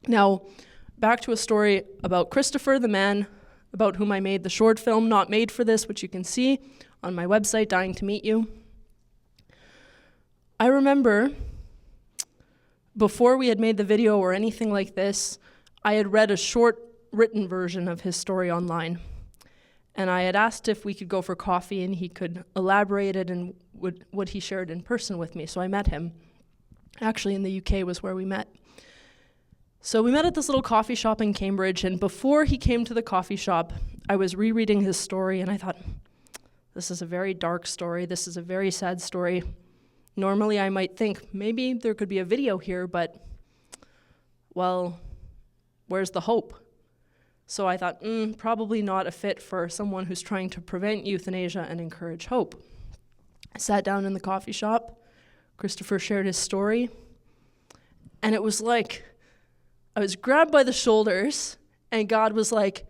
Now, back to a story about Christopher, the man about whom I made the short film, Not Made for This, which you can see on my website, Dying to Meet You. I remember before we had made the video or anything like this, I had read a short written version of his story online. And I had asked if we could go for coffee and he could elaborate it and what he shared in person with me. So I met him. Actually, in the UK was where we met. So we met at this little coffee shop in Cambridge, and before he came to the coffee shop, I was rereading his story, and I thought, this is a very dark story. This is a very sad story. Normally, I might think, maybe there could be a video here, but, well, where's the hope? So I thought, probably not a fit for someone who's trying to prevent euthanasia and encourage hope. I sat down in the coffee shop. Christopher shared his story, and it was like I was grabbed by the shoulders, and God was like,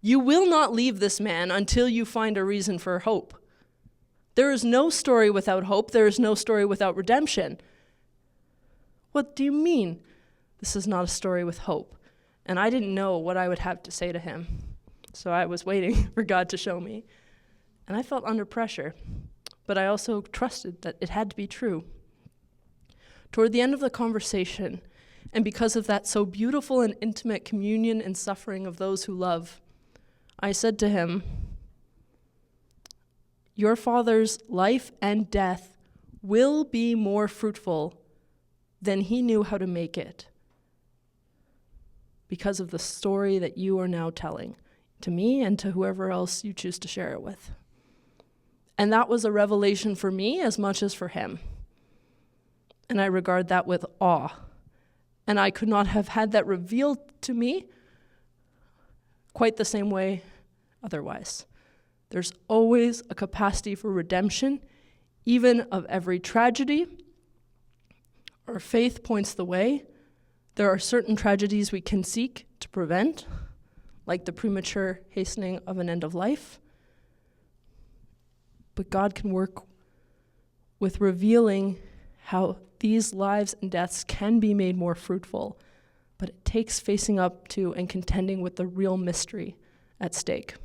you will not leave this man until you find a reason for hope. There is no story without hope. There is no story without redemption. What do you mean this is not a story with hope? And I didn't know what I would have to say to him. So I was waiting for God to show me. And I felt under pressure, but I also trusted that it had to be true. Toward the end of the conversation, and because of that so beautiful and intimate communion and suffering of those who love, I said to him, your father's life and death will be more fruitful than he knew how to make it because of the story that you are now telling to me and to whoever else you choose to share it with. And that was a revelation for me as much as for him. And I regard that with awe. And I could not have had that revealed to me quite the same way otherwise. There's always a capacity for redemption, even of every tragedy. Our faith points the way. There are certain tragedies we can seek to prevent, like the premature hastening of an end of life. But God can work with revealing how these lives and deaths can be made more fruitful, but it takes facing up to and contending with the real mystery at stake.